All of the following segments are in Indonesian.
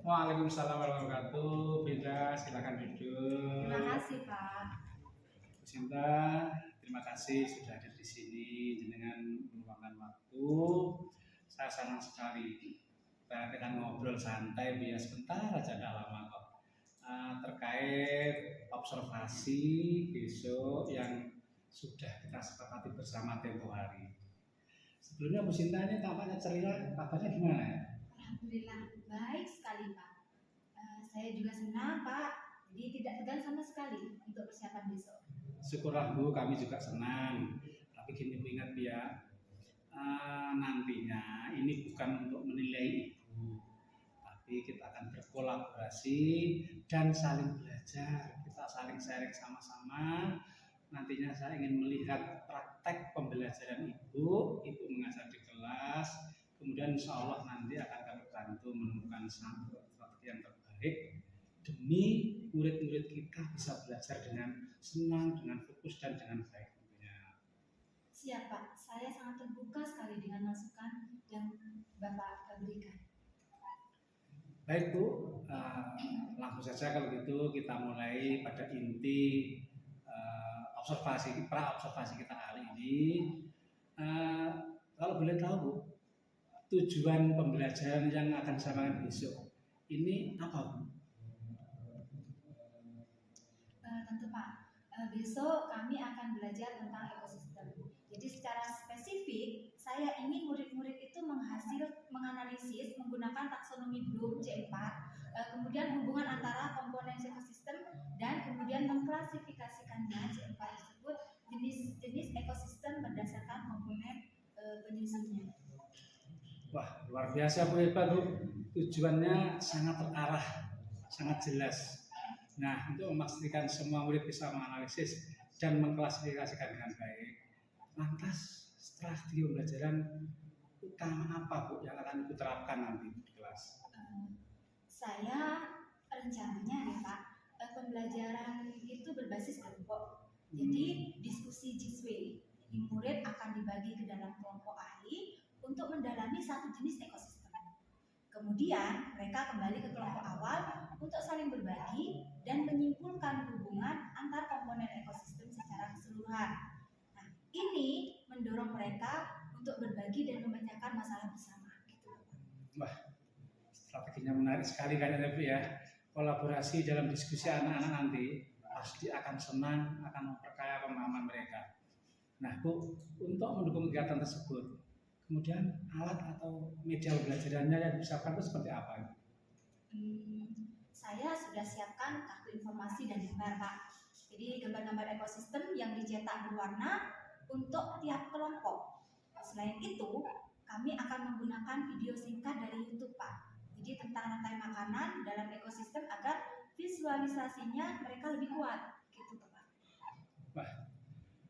Waalaikumsalam warahmatullahi wabarakatuh. Binda, silakan duduk. Terima kasih, Pak. Bu Sinta, terima kasih sudah hadir di sini dengan meluangkan waktu. Saya senang sekali. Kita akan ngobrol santai, biar sebentar aja, tidak lama kok. Terkait observasi besok yang sudah kita sepakati bersama tempo hari. Sebelumnya Bu Sinta ini tampaknya ceria, kabarnya gimana ya? Alhamdulillah, baik sekali, Pak. Saya juga senang, Pak. Jadi tidak tegang sama sekali untuk persiapan besok. Syukurlah Bu, kami juga senang. Tapi gini Bu, ingat ya, nantinya ini bukan untuk menilai Ibu, tapi kita akan berkolaborasi dan saling belajar. Kita saling sharing sama-sama. Nantinya saya ingin melihat praktek pembelajaran Ibu mengajar di kelas. Kemudian insya Allah nanti akan kami bantu menemukan strategi yang terbaik demi murid-murid kita bisa belajar dengan senang, dengan fokus, dan dengan baik tentunya. Siap, Pak. Saya sangat terbuka sekali dengan masukan yang Bapak berikan. Baik Bu, langsung saja kalau gitu kita mulai pada inti pra-observasi kita kali ini. Kalau boleh tahu Bu, tujuan pembelajaran yang akan disampaikan besok ini apa Bu? Tentu Pak, besok kami akan belajar tentang ekosistem. Jadi secara spesifik, saya ingin murid-murid itu menganalisis menggunakan taksonomi Bloom C4, kemudian hubungan antara komponen ekosistem dan kemudian mengklasifikasikannya C4 tersebut jenis-jenis ekosistem berdasarkan komponen penyusunnya. Wah, luar biasa Bu, hebat Bu. Tujuannya sangat terarah, sangat jelas. Nah, untuk memastikan semua murid bisa menganalisis dan mengklasifikasikan dengan baik, lantas strategi pembelajaran utama apa Bu yang akan Ibu terapkan nanti di kelas? Saya rencananya ya Pak, pembelajaran itu berbasis kelompok. Jadi diskusi Jiswe. Jadi murid akan dibagi ke dalam kelompok ahli untuk mendalami satu jenis ekosistem. Kemudian mereka kembali ke kelompok awal untuk saling berbagi dan menyimpulkan hubungan antar komponen ekosistem secara keseluruhan. Nah, ini mendorong mereka untuk berbagi dan memecahkan masalah bersama. Gitu. Wah, strateginya menarik sekali kayaknya Bu ya. Kolaborasi dalam diskusi anak-anak nanti pasti akan senang, akan memperkaya pemahaman mereka. Nah Bu, untuk mendukung kegiatan tersebut, kemudian alat atau media pembelajarannya yang disiapkan itu seperti apa? Saya sudah siapkan kartu informasi dan gambar Pak. Jadi gambar-gambar ekosistem yang dicetak berwarna untuk tiap kelompok. Selain itu, kami akan menggunakan video singkat dari YouTube Pak. Jadi tentang rantai makanan dalam ekosistem agar visualisasinya mereka lebih kuat. Gitu Pak. Wah,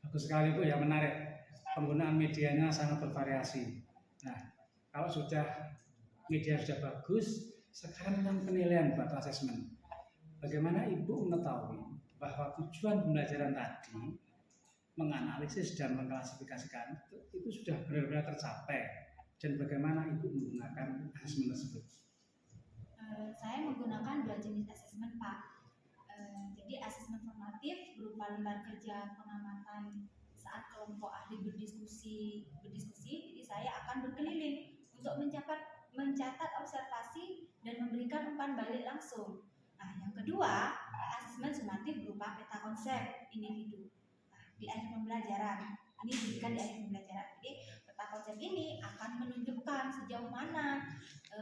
bagus sekali Bu ya, menarik. Penggunaan medianya sangat bervariasi. Nah, kalau media sudah bagus, sekarang kan penilaian buat asesmen. Bagaimana Ibu mengetahui bahwa tujuan pembelajaran tadi menganalisis dan mengklasifikasikan itu sudah benar-benar tercapai, dan bagaimana Ibu menggunakan asesmen tersebut? Saya menggunakan dua jenis asesmen Pak. Jadi asesmen formatif berupa lembar kerja pengamatan saat kelompok ahli berdiskusi. Jadi saya akan berkeliling untuk mencatat observasi dan memberikan umpan balik langsung. Nah, yang kedua, asesmen sumatif berupa peta konsep individu. Nah, di akhir pembelajaran, ini diberikan di akhir pembelajaran. Jadi peta konsep ini akan menunjukkan sejauh mana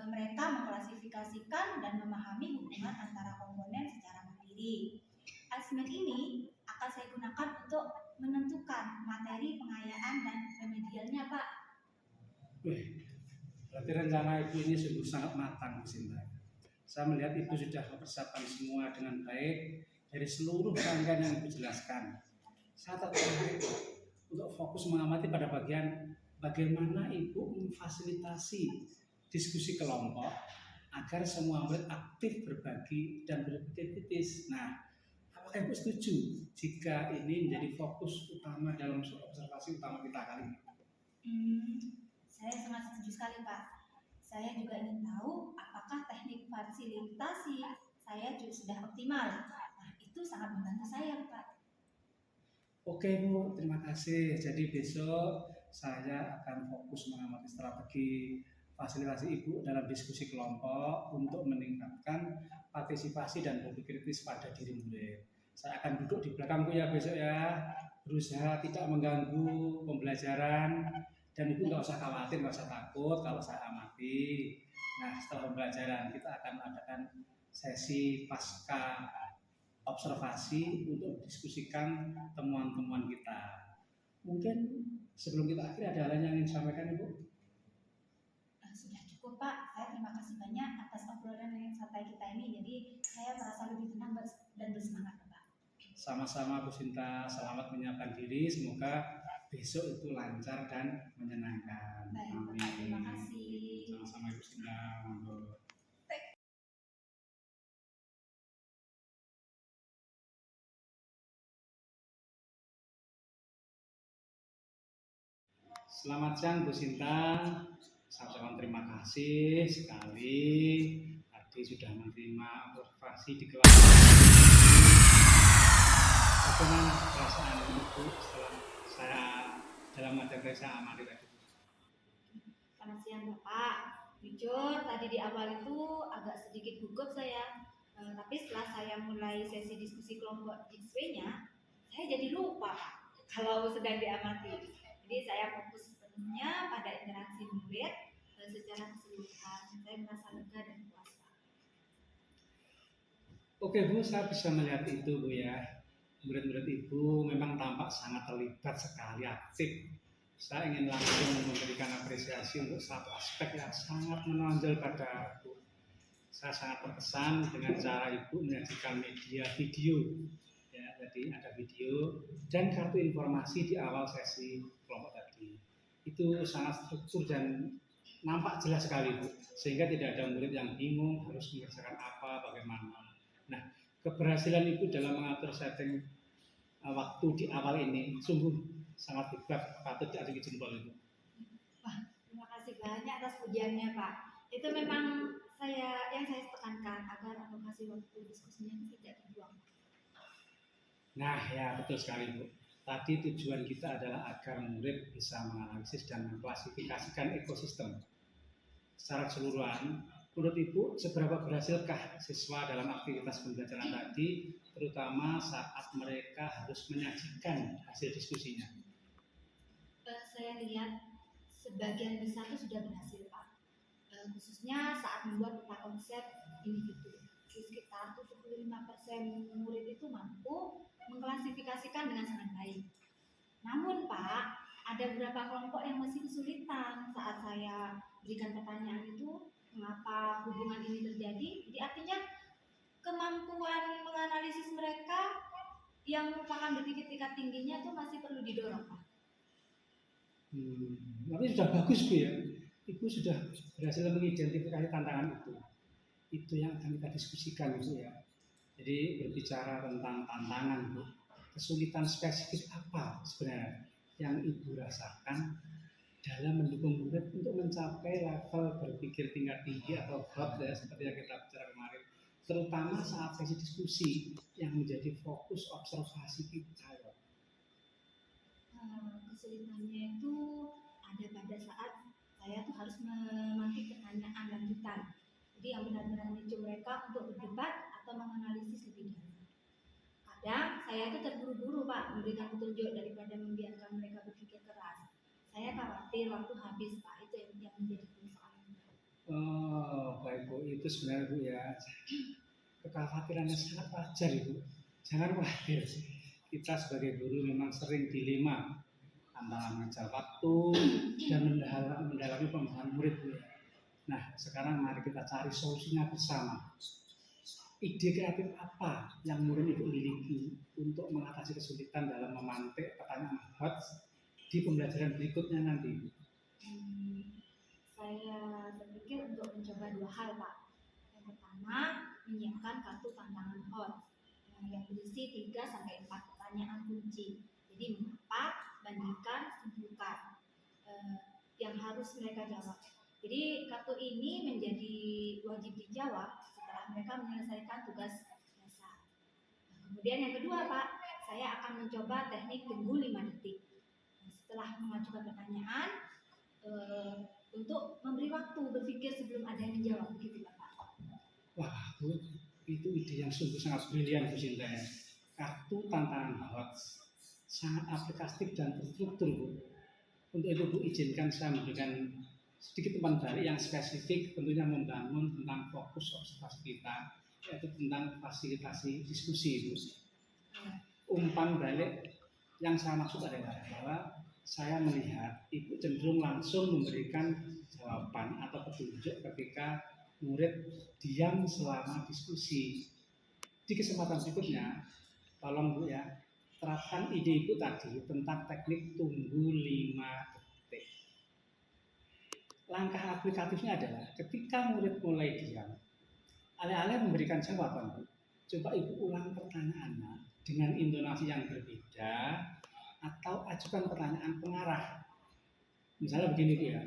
mereka mengklasifikasikan dan memahami hubungan antara komponen secara mandiri. Asesmen ini akan saya gunakan untuk menentukan materi pengayaan dan remedialnya, Pak. Berarti rencana Ibu ini sungguh sangat matang, Bu Sinta. Saya melihat Ibu sudah mempersiapkan semua dengan baik dari seluruh rangkaian yang Ibu jelaskan. Saya tertarik untuk fokus mengamati pada bagian bagaimana Ibu memfasilitasi diskusi kelompok agar semua murid aktif berbagi dan berpikir kritis. Nah, apakah Ibu setuju jika ini menjadi fokus utama dalam observasi utama kita kali ini? Saya sangat setuju sekali Pak. saya juga ingin tahu apakah teknik fasilitasi saya juga sudah optimal. Nah, itu sangat membantu saya, Pak. Oke Bu, terima kasih. Jadi besok saya akan fokus mengamati strategi fasilitasi Ibu dalam diskusi kelompok untuk meningkatkan partisipasi dan berpikir kritis pada diri murid. Saya akan duduk di belakangku ya besok ya, berusaha tidak mengganggu pembelajaran, dan Ibu nggak usah khawatir, nggak usah takut kalau saya amati. Nah, setelah pembelajaran kita akan adakan sesi pasca observasi untuk mendiskusikan temuan-temuan kita. Mungkin sebelum kita akhiri ada hal yang ingin disampaikan Ibu? Sudah cukup Pak, saya terima kasih banyak atas obrolan yang santai kita ini. Jadi saya merasa lebih tenang dan bersemangat Pak. Sama-sama Bu Sinta, selamat menyiapkan diri. Semoga besok itu lancar dan menyenangkan. Baik Pak, terima kasih. Sama-sama Bu Sinta. Selamat siang Bu Sinta. Saya ucapkan terima kasih sekali tadi sudah menerima observasi di kelas. Bagaimana perasaan Ibu setelah saya dalam materi saya amati tadi? Selamat siang Bapak. Jujur tadi di awal itu agak sedikit gugup saya, tapi setelah saya mulai sesi diskusi kelompok di XP-nya, saya jadi lupa Pak kalau sedang diamati. Jadi saya fokus sepenuhnya pada interaksi murid secara keseluruhan. Saya merasa lega dan puas Pak. Oke Bu, saya bisa melihat itu Bu ya. Murid-murid Ibu memang tampak sangat terlibat sekali, aktif. Saya ingin langsung memberikan apresiasi untuk satu aspek yang sangat menonjol pada Ibu. Saya sangat terkesan dengan cara Ibu menyajikan media video. Ya, jadi ada video dan kartu informasi di awal sesi kelompok tadi. Itu sangat struktur dan nampak jelas sekali Bu, sehingga tidak ada murid yang bingung harus mengerjakan apa, bagaimana. Nah, keberhasilan Ibu dalam mengatur setting waktu di awal ini sungguh sangat hebat, patut diacungi jempol Ibu. Wah, terima kasih banyak atas pujiannya Pak. Itu memang yang saya tekankan agar alokasi waktu diskusinya tidak dibuang. Nah ya betul sekali Bu. Tadi tujuan kita adalah agar murid bisa menganalisis dan mengklasifikasikan ekosistem secara keseluruhan. Menurut Ibu, seberapa berhasilkah siswa dalam aktivitas pembelajaran tadi, terutama saat mereka harus menyajikan hasil diskusinya? Saya lihat sebagian besar itu sudah berhasil Pak, khususnya saat membuat peta konsep individu. Sekitar 75% murid itu mampu mengklasifikasikan dengan sangat baik. Namun Pak, ada beberapa kelompok yang masih kesulitan saat saya berikan pertanyaan itu, mengapa hubungan ini terjadi. Jadi artinya kemampuan menganalisis mereka yang merupakan berpikir tingkat tingginya itu masih perlu didorong Pak. Tapi sudah bagus Bu ya, Ibu sudah berhasil mengidentifikasi tantangan itu. Itu yang akan kita diskusikan Bu ya. Jadi berbicara tentang tantangan Bu, kesulitan spesifik apa sebenarnya yang Ibu rasakan dalam mendukung murid untuk mencapai level berpikir tingkat tinggi atau hub ya, seperti yang kita bicara kemarin, terutama saat sesi diskusi yang menjadi fokus observasi kita ya. Kesulitannya itu ada pada saat saya tuh harus memantik pertanyaan lanjutan. Jadi yang benar-benar memicu mereka untuk berdebat atau menganalisis lebih dalam. Kadang saya itu terburu-buru Pak memberikan petunjuk daripada membiarkan mereka berpikir keras. Saya khawatir waktu habis Pak, itu yang menjadi persoalan. Oh baik Bu, itu sebenarnya Bu ya, kekhawatirannya sangat wajar Ibu. Jangan khawatir, kita sebagai guru memang sering dilema antara mengejar waktu dan mendalami pemahaman murid Bu. Nah sekarang mari kita cari solusinya bersama. Ide kreatif apa yang murid Ibu miliki untuk mengatasi kesulitan dalam memantik pertanyaan hot di pembelajaran berikutnya nanti? Saya berpikir untuk mencoba dua hal Pak. Yang pertama, menyiapkan kartu tantangan hot yang berisi 3-4 pertanyaan kunci. Jadi mengapa, bandingkan, simpulkan yang harus mereka jawab. Jadi kartu ini menjadi wajib dijawab setelah mereka menyelesaikan tugas dasar. Kemudian yang kedua Pak, saya akan mencoba teknik tunggu 5 detik. Setelah mengajukan pertanyaan, untuk memberi waktu berpikir sebelum ada yang menjawab, begitu Pak. Wah, Bu, itu ide yang sungguh sangat brilian Bu Sinta. Kartu tantangan HOTS sangat aplikatif dan terstruktur Bu. Untuk itu Bu izinkan saya memberikan sedikit umpan balik yang spesifik, tentunya membangun tentang fokus observasi kita, yaitu tentang fasilitasi diskusi Bu. Umpan balik yang saya maksud adalah bahwa saya melihat Ibu cenderung langsung memberikan jawaban atau petunjuk ketika murid diam selama diskusi. Di kesempatan berikutnya, tolong Bu ya, terapkan ide Ibu tadi tentang teknik tunggu 5 detik. Langkah aplikatifnya adalah ketika murid mulai diam, alih-alih memberikan jawaban, Bu, coba Ibu ulang pertanyaannya dengan intonasi yang berbeda atau ajukan pertanyaan pengarah. Misalnya begini Bu ya,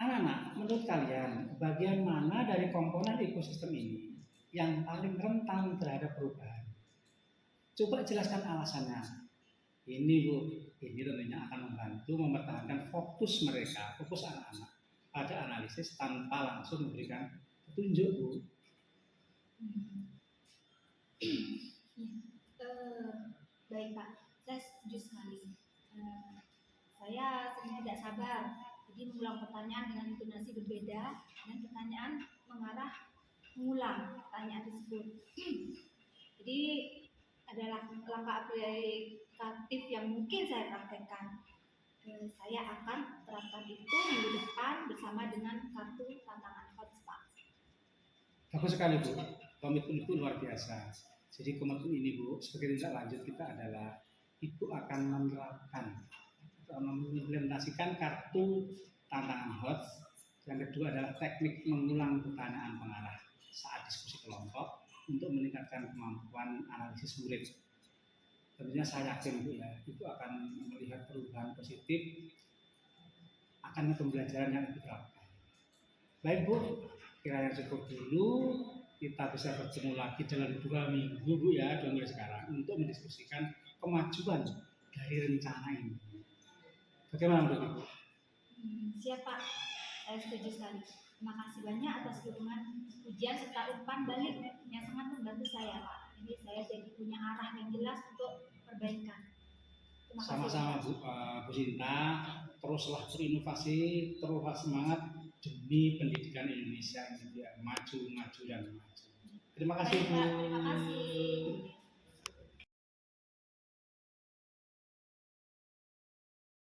anak-anak, menurut kalian bagian mana dari komponen ekosistem ini yang paling rentan terhadap perubahan? Coba jelaskan alasannya. Ini Bu, ini tentunya akan membantu mempertahankan fokus mereka, fokus anak-anak pada analisis tanpa langsung memberikan petunjuk Bu. Baik Pak, saya setuju sekali. Saya sedang tidak sabar, jadi mengulang pertanyaan dengan intonasi berbeda dan pertanyaan mengulang pertanyaan tersebut. Jadi adalah langkah aplikatif yang mungkin saya praktekkan. Saya akan terapkan itu minggu depan bersama dengan kartu tantangan HOTS Pak. Bagus sekali Bu, komitmen Ibu luar biasa. Jadi komitmen ini Bu, sebagai tindak lanjut kita adalah Ibu akan menerapkan atau mengimplementasikan kartu tantangan HOTS. Yang kedua adalah teknik mengulang pertanyaan pengarah saat diskusi kelompok untuk meningkatkan kemampuan analisis murid. Tentunya saya yakin Bu ya, Ibu akan melihat perubahan positif akan pembelajaran yang Ibu terapkan. Baik Bu, kiranya cukup dulu, kita bisa bertemu lagi dalam 2 minggu Bu ya, mulai sekarang untuk mendiskusikan kemajuan dari rencana ini. Bagaimana menurut Ibu? Siap Pak, saya setuju sekali. Terima kasih banyak atas dukungan ujian serta umpan balik yang sangat membantu saya Pak. Jadi saya jadi punya arah yang jelas untuk perbaikan. Terima kasih. Sama-sama Bu Sinta, teruslah berinovasi, teruslah semangat demi pendidikan Indonesia yang maju dan maju. Terima kasih Bu. Baik, Pak, terima kasih.